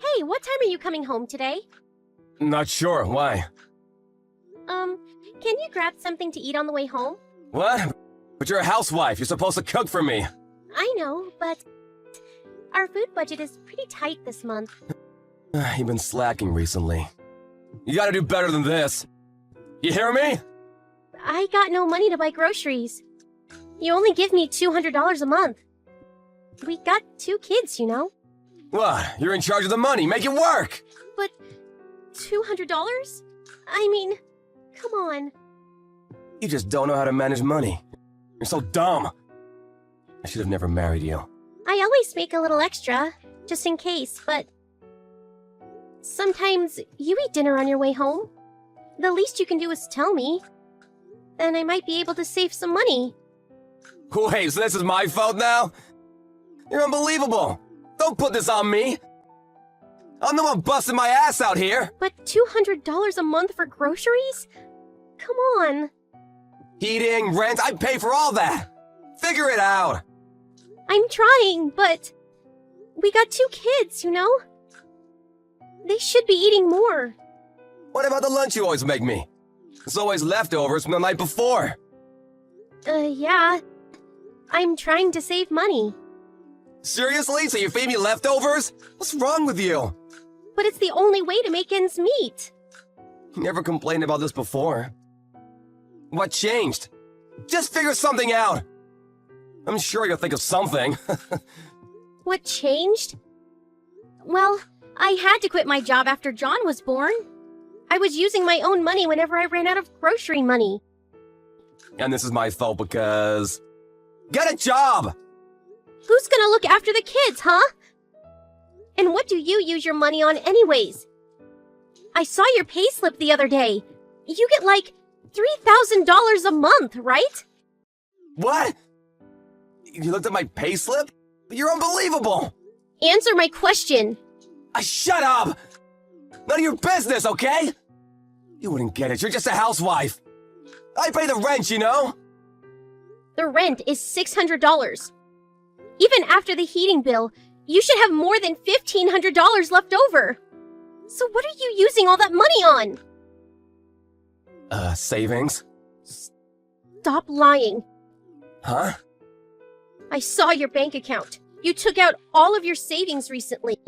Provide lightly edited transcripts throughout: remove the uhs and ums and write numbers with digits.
Hey, what time are you coming home today? Not sure. Why? Can you grab something to eat on the way home? What? But you're a housewife. You're supposed to cook for me. I know, but our food budget is pretty tight this month. You've been slacking recently. You gotta do better than this. You hear me? I got no money to buy groceries. You only give me $200 a month. We got 2 kids, you know. What? You're in charge of the money. Make it work! But $200? I mean, come on. You just don't know how to manage money. You're so dumb. I should have never married you. I always make a little extra, just in case, but sometimes you eat dinner on your way home. The least you can do is tell me. Then I might be able to save some money. Wait, so this is my fault now? You're unbelievable. Don't put this on me. I'm the one busting my ass out here. But $200 a month for groceries? Come on. Heating, rent, I pay for all that. Figure it out. I'm trying, but we got 2 kids, you know? They should be eating more. What about the lunch you always make me? It's always leftovers from the night before. Yeah. I'm trying to save money. Seriously? So you feed me leftovers? What's wrong with you? But it's the only way to make ends meet. You never complained about this before. What changed? Just figure something out. I'm sure you'll think of something. What changed? Well, I had to quit my job after John was born. I was using my own money whenever I ran out of grocery money. And this is my fault because... Get a job! Who's gonna look after the kids, huh? And what do you use your money on anyways? I saw your payslip the other day. You get like $3,000 a month, right? What? You looked at my payslip? You're unbelievable! Answer my question. Shut up! None of your business, okay? You wouldn't get it. You're just a housewife. I pay the rent, you know? The rent is $600. Even after the heating bill, you should have more than $1,500 left over. So what are you using all that money on? Savings? Stop lying. Huh? I saw your bank account. You took out all of your savings recently.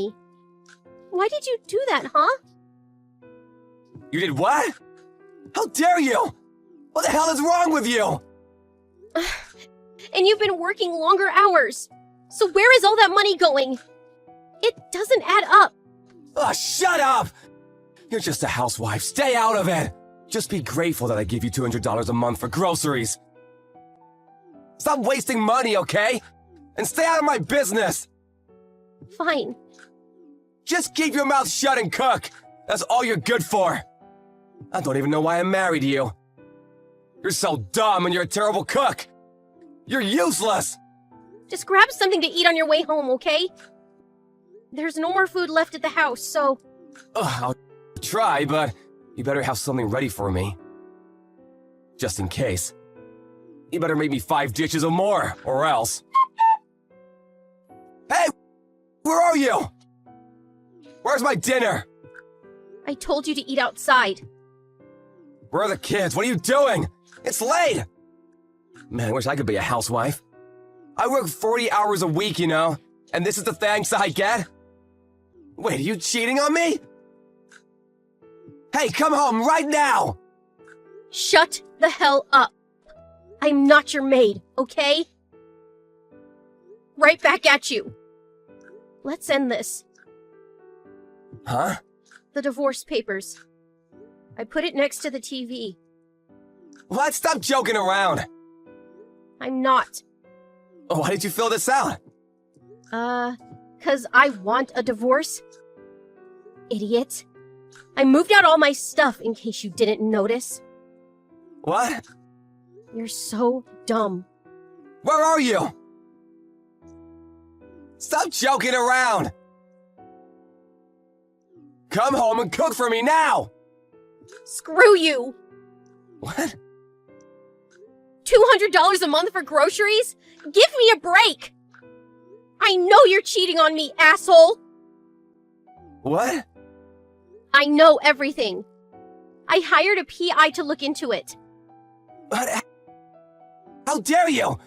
Why did you do that, huh? You did what? How dare you? What the hell is wrong with you? And you've been working longer hours. So where is all that money going? It doesn't add up. Shut up! You're just a housewife. Stay out of it. Just be grateful that I give you $200 a month for groceries. Stop wasting money, okay? And stay out of my business. Fine. Just keep your mouth shut and cook. That's all you're good for. I don't even know why I married you. You're so dumb and you're a terrible cook. You're useless. Just grab something to eat on your way home, okay? There's no more food left at the house, so... I'll try, but you better have something ready for me. Just in case. You better make me 5 dishes or more, or else. Hey! Where are you? Where's my dinner? I told you to eat outside. Where are the kids? What are you doing? It's late! Man, I wish I could be a housewife. I work 40 hours a week, you know, and this is the thanks I get? Wait, are you cheating on me? Hey, come home right now! Shut the hell up. I'm not your maid, okay? Right back at you. Let's end this. Huh? The divorce papers. I put it next to the TV. What? Stop joking around. I'm not. Why did you fill this out? 'Cause I want a divorce. Idiot. I moved out all my stuff in case you didn't notice. What? You're so dumb. Where are you? Stop joking around! Come home and cook for me now! Screw you! What? $200 a month for groceries? Give me a break! I know you're cheating on me, asshole! What? I know everything. I hired a PI to look into it. What? How dare you?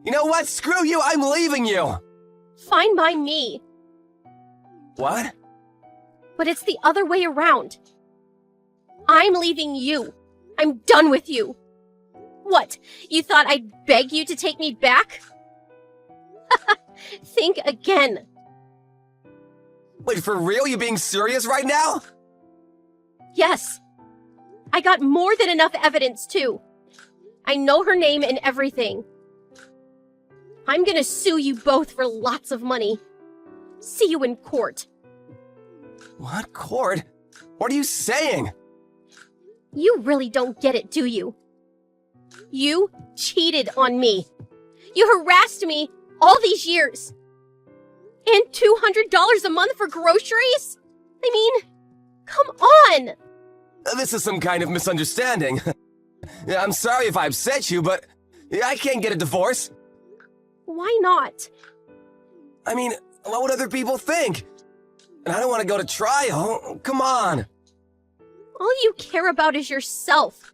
You know what? Screw you, I'm leaving you! Fine by me. What? But it's the other way around. I'm leaving you. I'm done with you. What, you thought I'd beg you to take me back? Think again. Wait, for real? You being serious right now? Yes. I got more than enough evidence, too. I know her name and everything. I'm gonna sue you both for lots of money. See you in court. What court? What are you saying? You really don't get it, do you? You cheated on me. You harassed me all these years. And $200 a month for groceries? I mean, come on! This is some kind of misunderstanding. I'm sorry if I upset you, but I can't get a divorce. Why not? I mean, what would other people think? And I don't want to go to trial. Come on. All you care about is yourself.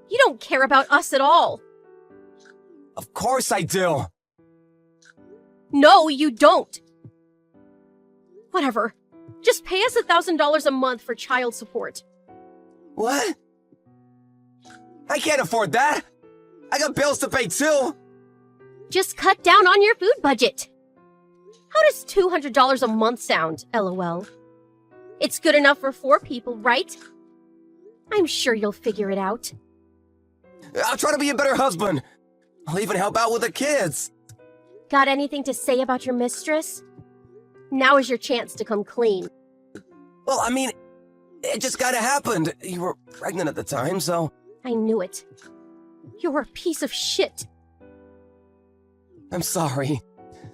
You don't care about us at all. Of course I do. No, you don't. Whatever. Just pay us $1,000 a month for child support. What? I can't afford that. I got bills to pay too. Just cut down on your food budget. How does $200 a month sound, LOL? It's good enough for 4 people, right? I'm sure you'll figure it out. I'll try to be a better husband. I'll even help out with the kids. Got anything to say about your mistress? Now is your chance to come clean. Well, I mean, it just kinda happened. You were pregnant at the time, so... I knew it. You're a piece of shit. I'm sorry.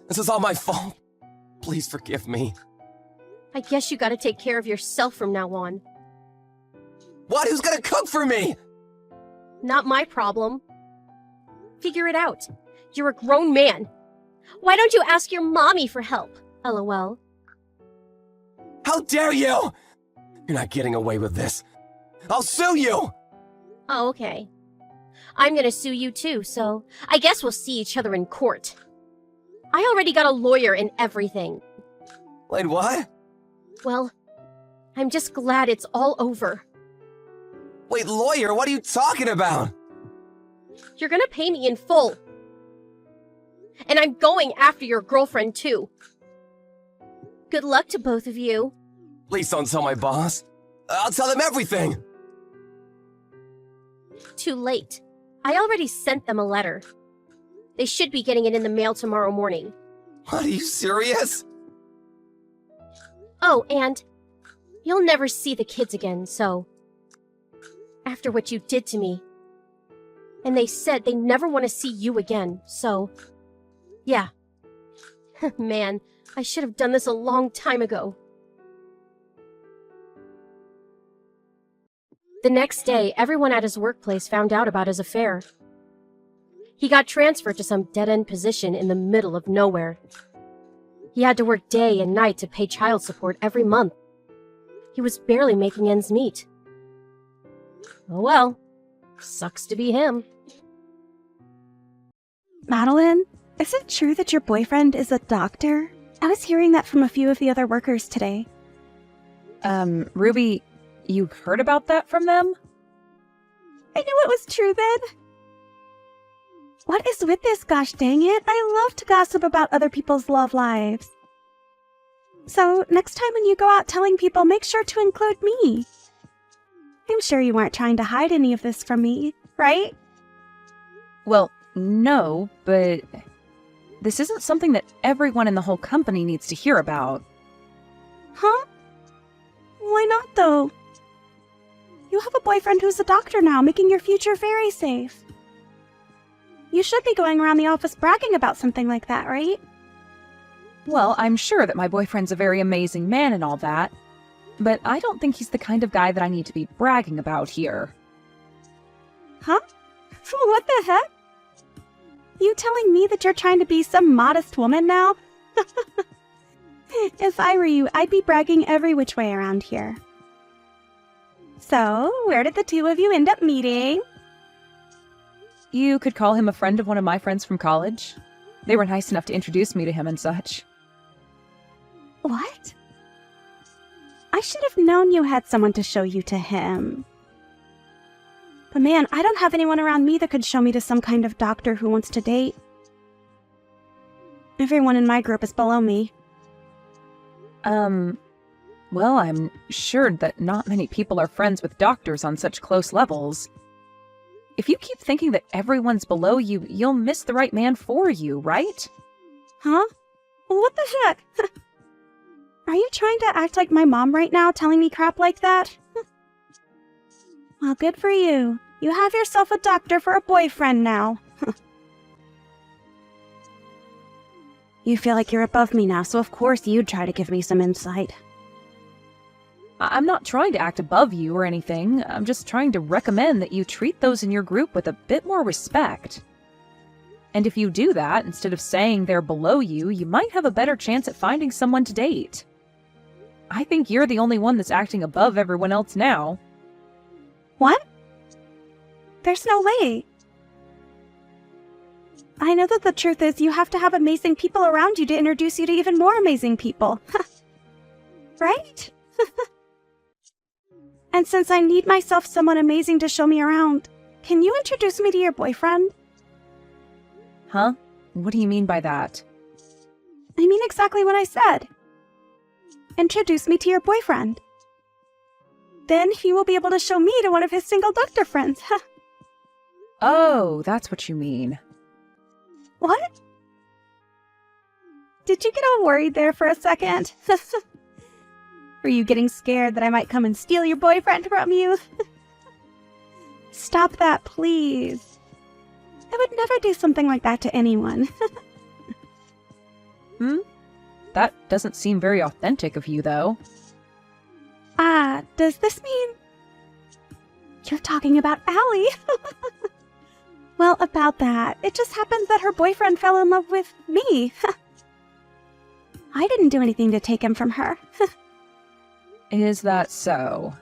This is all my fault. Please forgive me. I guess you gotta take care of yourself from now on. What? Who's gonna cook for me? Not my problem. Figure it out. You're a grown man. Why don't you ask your mommy for help? LOL. How dare you! You're not getting away with this. I'll sue you! Oh, okay. I'm gonna sue you too, so I guess we'll see each other in court. I already got a lawyer and everything. Wait, what? Well, I'm just glad it's all over. Wait, lawyer, what are you talking about? You're gonna pay me in full. And I'm going after your girlfriend too. Good luck to both of you. Please don't tell my boss. I'll tell him everything. Too late. I already sent them a letter. They should be getting it in the mail tomorrow morning. What, are you serious? Oh, and you'll never see the kids again, so... After what you did to me. And they said they never want to see you again, so... Yeah. Man, I should have done this a long time ago. The next day, everyone at his workplace found out about his affair. He got transferred to some dead-end position in the middle of nowhere. He had to work day and night to pay child support every month. He was barely making ends meet. Oh well, sucks to be him. Madeline, is it true that your boyfriend is a doctor? I was hearing that from a few of the other workers today. Ruby, you heard about that from them? I knew it was true then. What is with this, gosh dang it? I love to gossip about other people's love lives. So, next time when you go out telling people, make sure to include me. I'm sure you weren't trying to hide any of this from me, right? Well, no, but this isn't something that everyone in the whole company needs to hear about. Huh? Why not, though? You have a boyfriend who's a doctor now, making your future very safe. You should be going around the office bragging about something like that, right? Well, I'm sure that my boyfriend's a very amazing man and all that, but I don't think he's the kind of guy that I need to be bragging about here. Huh? What the heck? You telling me that you're trying to be some modest woman now? If I were you, I'd be bragging every which way around here. So, where did the two of you end up meeting? You could call him a friend of one of my friends from college. They were nice enough to introduce me to him and such. What? I should have known you had someone to show you to him. But man, I don't have anyone around me that could show me to some kind of doctor who wants to date. Everyone in my group is below me. Well, I'm sure that not many people are friends with doctors on such close levels. If you keep thinking that everyone's below you, you'll miss the right man for you, right? Huh? What the heck? Are you trying to act like my mom right now, telling me crap like that? Well, good for you. You have yourself a doctor for a boyfriend now. You feel like you're above me now, so of course you'd try to give me some insight. I'm not trying to act above you or anything. I'm just trying to recommend that you treat those in your group with a bit more respect. And if you do that, instead of saying they're below you, you might have a better chance at finding someone to date. I think you're the only one that's acting above everyone else now. What? There's no way. I know that the truth is you have to have amazing people around you to introduce you to even more amazing people. Right? And since I need myself someone amazing to show me around, can you introduce me to your boyfriend? Huh? What do you mean by that? I mean exactly what I said. Introduce me to your boyfriend. Then he will be able to show me to one of his single doctor friends. Oh, that's what you mean. What? Did you get all worried there for a second? Were you getting scared that I might come and steal your boyfriend from you? Stop that, please. I would never do something like that to anyone. That doesn't seem very authentic of you, though. Does this mean... You're talking about Allie? Well, about that, it just happened that her boyfriend fell in love with me. I didn't do anything to take him from her. Is that so?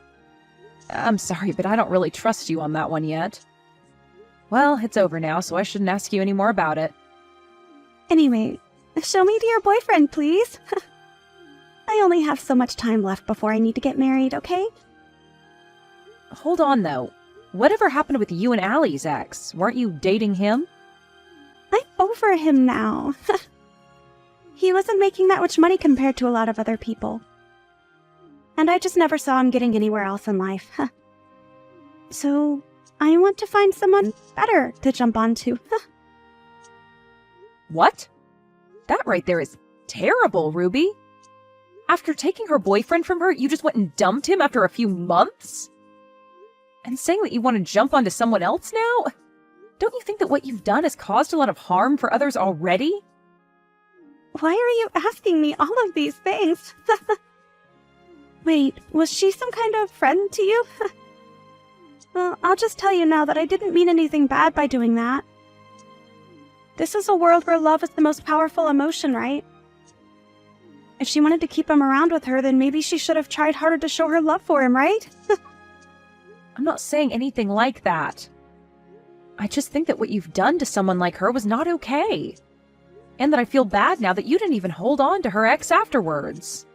I'm sorry, but I don't really trust you on that one yet. Well, it's over now, so I shouldn't ask you any more about it. Anyway, show me to your boyfriend, please. I only have so much time left before I need to get married, okay? Hold on, though. Whatever happened with you and Allie's ex? Weren't you dating him? I'm over him now. He wasn't making that much money compared to a lot of other people. And I just never saw him getting anywhere else in life. So, I want to find someone better to jump onto. What? That right there is terrible, Ruby. After taking her boyfriend from her, you just went and dumped him after a few months? And saying that you want to jump onto someone else now? Don't you think that what you've done has caused a lot of harm for others already? Why are you asking me all of these things? Wait, was she some kind of friend to you? Well, I'll just tell you now that I didn't mean anything bad by doing that. This is a world where love is the most powerful emotion, right? If she wanted to keep him around with her, then maybe she should have tried harder to show her love for him, right? I'm not saying anything like that. I just think that what you've done to someone like her was not okay. And that I feel bad now that you didn't even hold on to her ex afterwards.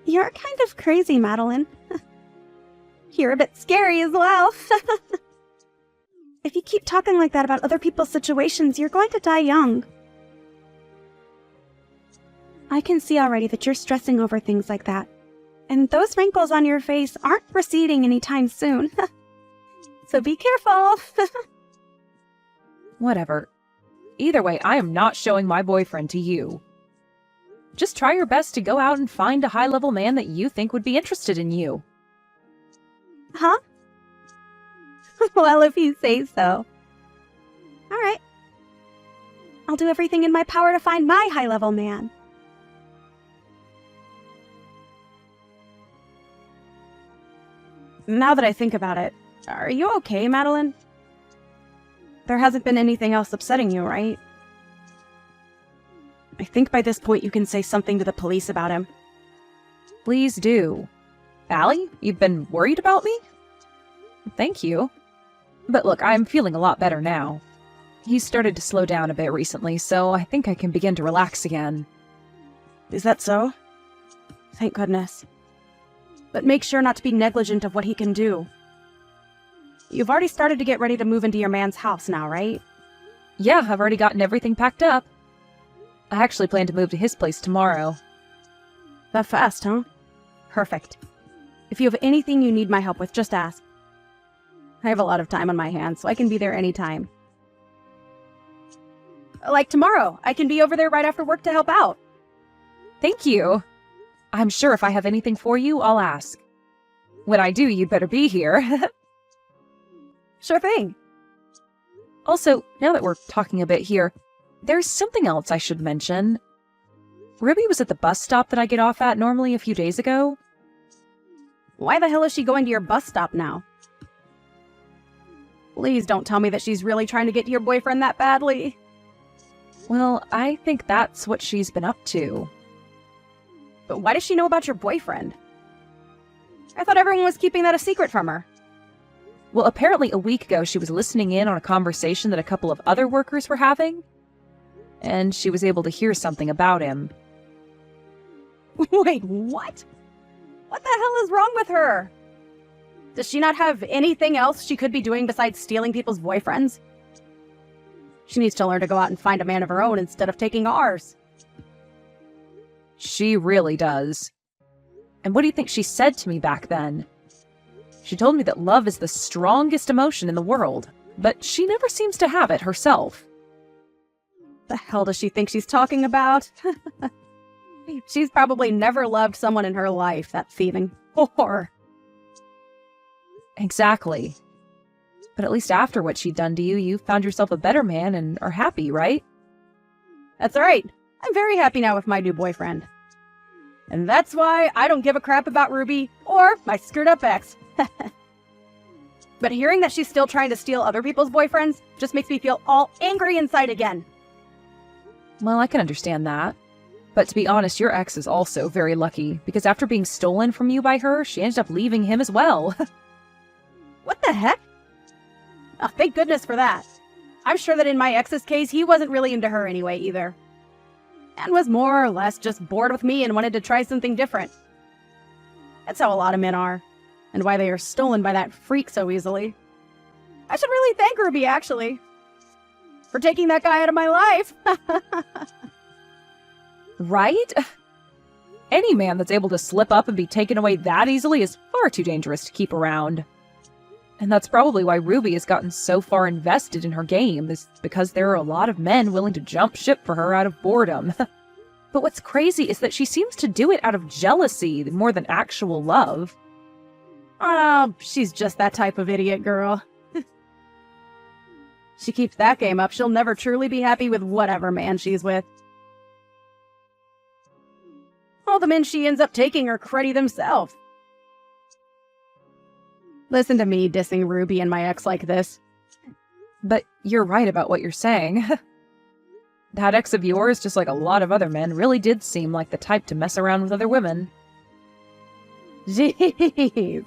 You're kind of crazy, Madeline. You're a bit scary as well. If you keep talking like that about other people's situations, you're going to die young. I can see already that you're stressing over things like that. And those wrinkles on your face aren't receding anytime soon. So be careful. Whatever. Either way, I am not showing my boyfriend to you. Just try your best to go out and find a high-level man that you think would be interested in you. Huh? Well, if you say so. Alright. I'll do everything in my power to find my high-level man. Now that I think about it, are you okay, Madeline? There hasn't been anything else upsetting you, right? I think by this point you can say something to the police about him. Please do. Allie, you've been worried about me? Thank you. But look, I'm feeling a lot better now. He's started to slow down a bit recently, so I think I can begin to relax again. Is that so? Thank goodness. But make sure not to be negligent of what he can do. You've already started to get ready to move into your man's house now, right? Yeah, I've already gotten everything packed up. I actually plan to move to his place tomorrow. That fast, huh? Perfect. If you have anything you need my help with, just ask. I have a lot of time on my hands, so I can be there anytime. Like tomorrow, I can be over there right after work to help out. Thank you. I'm sure if I have anything for you, I'll ask. When I do, you'd better be here. Sure thing. Also, now that we're talking a bit here, there's something else I should mention. Ruby was at the bus stop that I get off at normally a few days ago. Why the hell is she going to your bus stop now? Please don't tell me that she's really trying to get to your boyfriend that badly. Well, I think that's what she's been up to. But why does she know about your boyfriend? I thought everyone was keeping that a secret from her. Well, apparently a week ago she was listening in on a conversation that a couple of other workers were having, and she was able to hear something about him. Wait, what? What the hell is wrong with her? Does she not have anything else she could be doing besides stealing people's boyfriends? She needs to learn to go out and find a man of her own instead of taking ours. She really does. And what do you think she said to me back then? She told me that love is the strongest emotion in the world, but she never seems to have it herself. The hell does she think she's talking about? She's probably never loved someone in her life, that thieving whore. Exactly. But at least after what she'd done to you, you found yourself a better man and are happy, right? That's right. I'm very happy now with my new boyfriend. And that's why I don't give a crap about Ruby or my screwed-up ex. But hearing that she's still trying to steal other people's boyfriends just makes me feel all angry inside again. Well, I can understand that. But to be honest, your ex is also very lucky, because after being stolen from you by her, she ended up leaving him as well. What the heck? Oh, thank goodness for that. I'm sure that in my ex's case, he wasn't really into her anyway either. And was more or less just bored with me and wanted to try something different. That's how a lot of men are, and why they are stolen by that freak so easily. I should really thank Ruby, actually, for taking that guy out of my life. Right? Any man that's able to slip up and be taken away that easily is far too dangerous to keep around. And that's probably why Ruby has gotten so far invested in her game, is because there are a lot of men willing to jump ship for her out of boredom. But what's crazy is that she seems to do it out of jealousy more than actual love. Oh, she's just that type of idiot girl. She keeps that game up, she'll never truly be happy with whatever man she's with. All the men she ends up taking are cruddy themselves. Listen to me dissing Ruby and my ex like this. But you're right about what you're saying. That ex of yours, just like a lot of other men, really did seem like the type to mess around with other women. Jeez.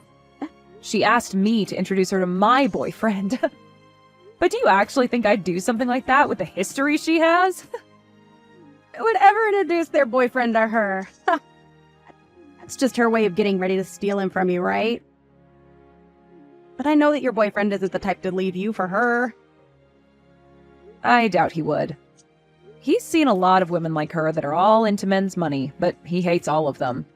She asked me to introduce her to my boyfriend. But do you actually think I'd do something like that with the history she has? Who would ever introduce their boyfriend to her? That's just her way of getting ready to steal him from you, right? But I know that your boyfriend isn't the type to leave you for her. I doubt he would. He's seen a lot of women like her that are all into men's money, but he hates all of them.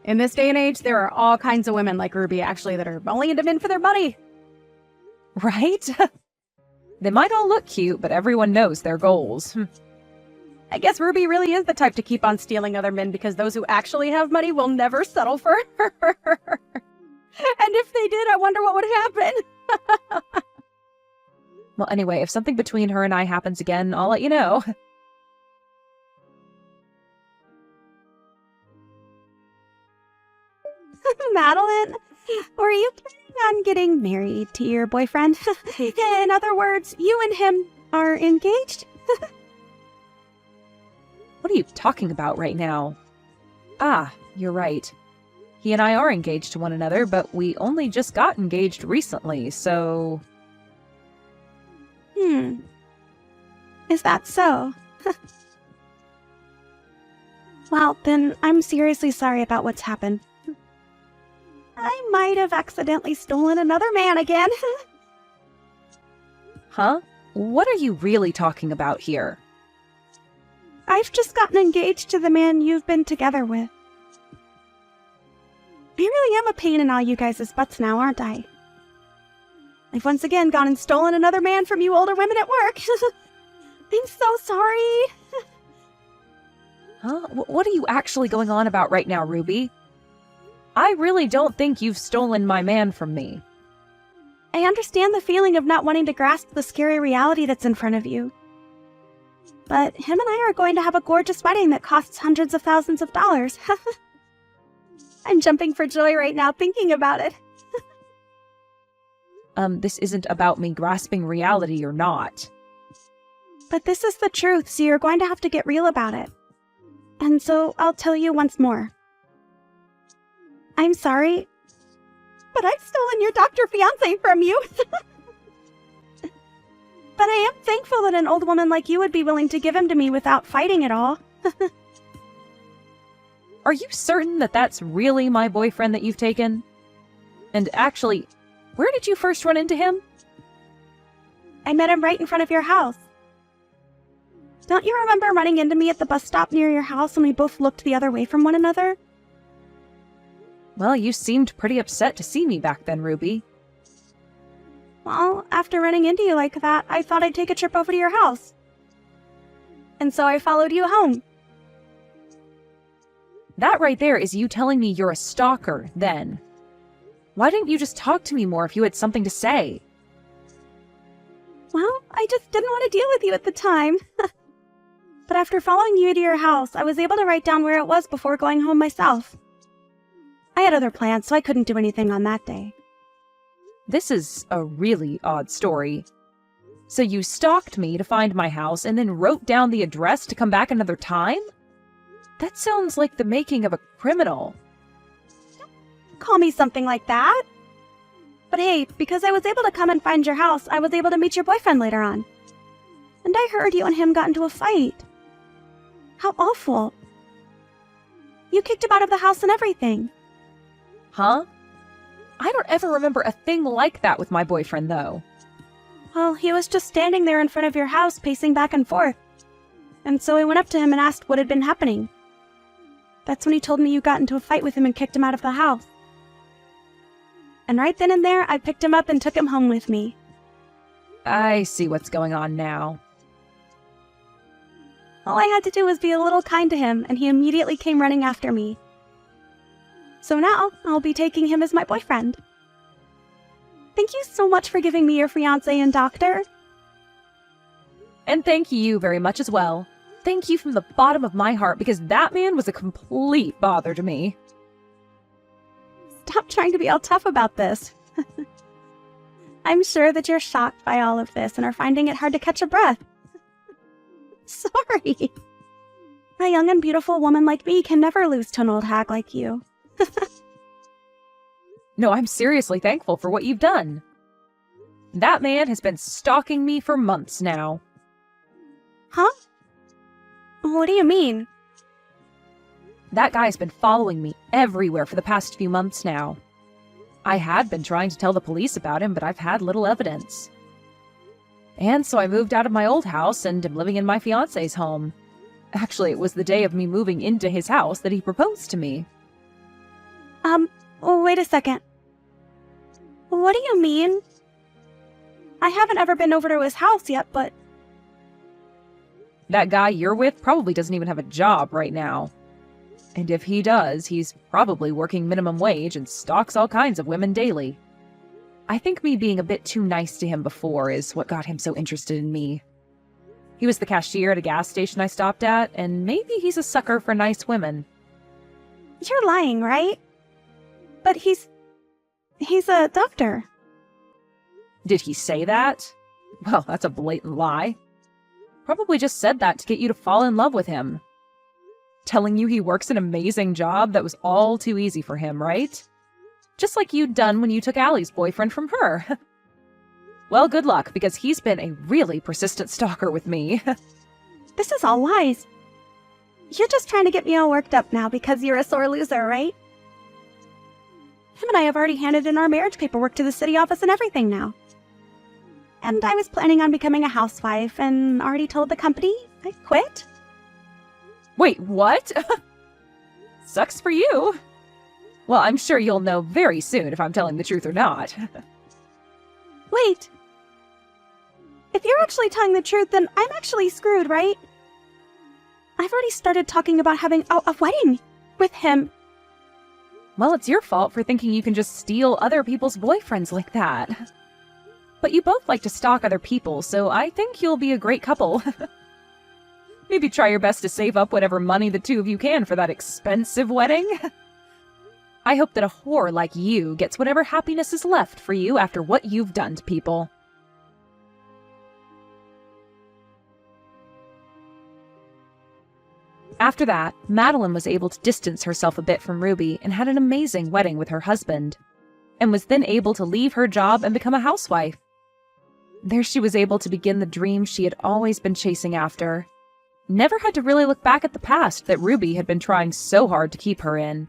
In this day and age, there are all kinds of women like Ruby, actually, that are only into men for their money. Right? They might all look cute, but everyone knows their goals. I guess Ruby really is the type to keep on stealing other men because those who actually have money will never settle for her. And if they did, I wonder what would happen. Well, anyway, if something between her and I happens again, I'll let you know. Madeline, were you planning on getting married to your boyfriend? In other words, you and him are engaged? What are you talking about right now? Ah, you're right. He and I are engaged to one another, but we only just got engaged recently, so... Is that so? Well, then I'm seriously sorry about what's happened. I might have accidentally stolen another man again. Huh? What are you really talking about here? I've just gotten engaged to the man you've been together with. I really am a pain in all you guys' butts now, aren't I? I've once again gone and stolen another man from you older women at work. I'm so sorry. Huh? What are you actually going on about right now, Ruby? I really don't think you've stolen my man from me. I understand the feeling of not wanting to grasp the scary reality that's in front of you. But him and I are going to have a gorgeous wedding that costs hundreds of thousands of dollars. I'm jumping for joy right now thinking about it. This isn't about me grasping reality or not. But this is the truth, so you're going to have to get real about it. And so I'll tell you once more. I'm sorry, but I've stolen your doctor fiancé from you. But I am thankful that an old woman like you would be willing to give him to me without fighting at all. Are you certain that that's really my boyfriend that you've taken? And actually, where did you first run into him? I met him right in front of your house. Don't you remember running into me at the bus stop near your house when we both looked the other way from one another? Well, you seemed pretty upset to see me back then, Ruby. Well, after running into you like that, I thought I'd take a trip over to your house. And so I followed you home. That right there is you telling me you're a stalker, then. Why didn't you just talk to me more if you had something to say? Well, I just didn't want to deal with you at the time. But after following you to your house, I was able to write down where it was before going home myself. I had other plans, so I couldn't do anything on that day. This is a really odd story. So you stalked me to find my house and then wrote down the address to come back another time? That sounds like the making of a criminal. Call me something like that. But hey, because I was able to come and find your house, I was able to meet your boyfriend later on. And I heard you and him got into a fight. How awful. You kicked him out of the house and everything. Huh? I don't ever remember a thing like that with my boyfriend, though. Well, he was just standing there in front of your house, pacing back and forth. And so I went up to him and asked what had been happening. That's when he told me you got into a fight with him and kicked him out of the house. And right then and there, I picked him up and took him home with me. I see what's going on now. All I had to do was be a little kind to him, and he immediately came running after me. So now, I'll be taking him as my boyfriend. Thank you so much for giving me your fiancé and doctor. And thank you very much as well. Thank you from the bottom of my heart, because that man was a complete bother to me. Stop trying to be all tough about this. I'm sure that you're shocked by all of this and are finding it hard to catch a breath. Sorry. A young and beautiful woman like me can never lose to an old hag like you. No, I'm seriously thankful for what you've done. That man has been stalking me for months now. Huh? What do you mean? That guy's been following me everywhere for the past few months now. I had been trying to tell the police about him, but I've had little evidence. And so I moved out of my old house and am living in my fiancé's home. Actually, it was the day of me moving into his house that he proposed to me. Wait a second. What do you mean? I haven't ever been over to his house yet, but... That guy you're with probably doesn't even have a job right now. And if he does, he's probably working minimum wage and stalks all kinds of women daily. I think me being a bit too nice to him before is what got him so interested in me. He was the cashier at a gas station I stopped at, and maybe he's a sucker for nice women. You're lying, right? But he's a doctor. Did he say that? Well, that's a blatant lie. Probably just said that to get you to fall in love with him. telling you he works an amazing job that was all too easy for him, right? Just like you'd done when you took Allie's boyfriend from her. Well, good luck, because he's been a really persistent stalker with me. This is all lies. You're just trying to get me all worked up now because you're a sore loser, right? Him and I have already handed in our marriage paperwork to the city office and everything now. And I was planning on becoming a housewife and already told the company I quit. Wait, what? Sucks for you. Well, I'm sure you'll know very soon if I'm telling the truth or not. Wait. If you're actually telling the truth, then I'm actually screwed, right? I've already started talking about having a wedding with him. Well, it's your fault for thinking you can just steal other people's boyfriends like that. But you both like to stalk other people, so I think you'll be a great couple. Maybe try your best to save up whatever money the two of you can for that expensive wedding. I hope that a whore like you gets whatever happiness is left for you after what you've done to people. After that, Madeline was able to distance herself a bit from Ruby and had an amazing wedding with her husband, and was then able to leave her job and become a housewife. There she was able to begin the dream she had always been chasing after. Never had to really look back at the past that Ruby had been trying so hard to keep her in.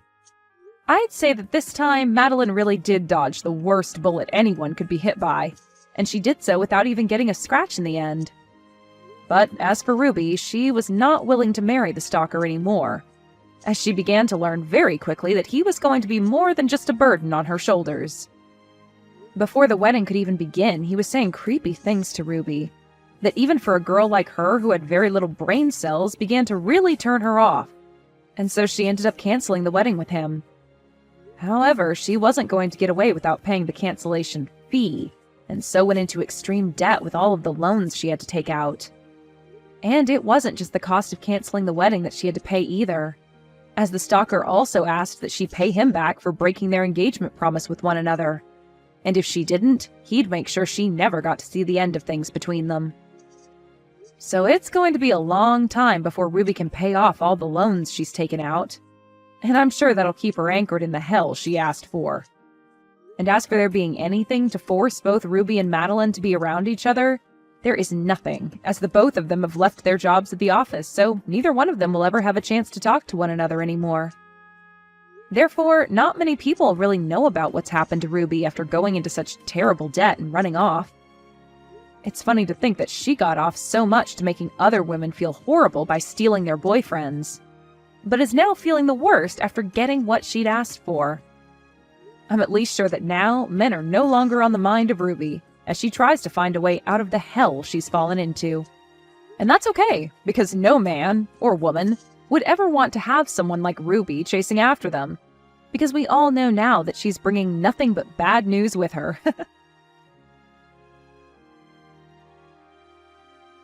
I'd say that this time, Madeline really did dodge the worst bullet anyone could be hit by, and she did so without even getting a scratch in the end. But as for Ruby, she was not willing to marry the stalker anymore, as she began to learn very quickly that he was going to be more than just a burden on her shoulders. Before the wedding could even begin, he was saying creepy things to Ruby, that even for a girl like her who had very little brain cells began to really turn her off, and so she ended up canceling the wedding with him. However, she wasn't going to get away without paying the cancellation fee, and so went into extreme debt with all of the loans she had to take out. And it wasn't just the cost of canceling the wedding that she had to pay either, as the stalker also asked that she pay him back for breaking their engagement promise with one another. And if she didn't, he'd make sure she never got to see the end of things between them. So it's going to be a long time before Ruby can pay off all the loans she's taken out, and I'm sure that'll keep her anchored in the hell she asked for. And as for there being anything to force both Ruby and Madeline to be around each other, there is nothing, as the both of them have left their jobs at the office, so neither one of them will ever have a chance to talk to one another anymore. Therefore, not many people really know about what's happened to Ruby after going into such terrible debt and running off. It's funny to think that she got off so much to making other women feel horrible by stealing their boyfriends, but is now feeling the worst after getting what she'd asked for. I'm at least sure that now men are no longer on the mind of Ruby, as she tries to find a way out of the hell she's fallen into. And that's okay, because no man, or woman, would ever want to have someone like Ruby chasing after them, because we all know now that she's bringing nothing but bad news with her.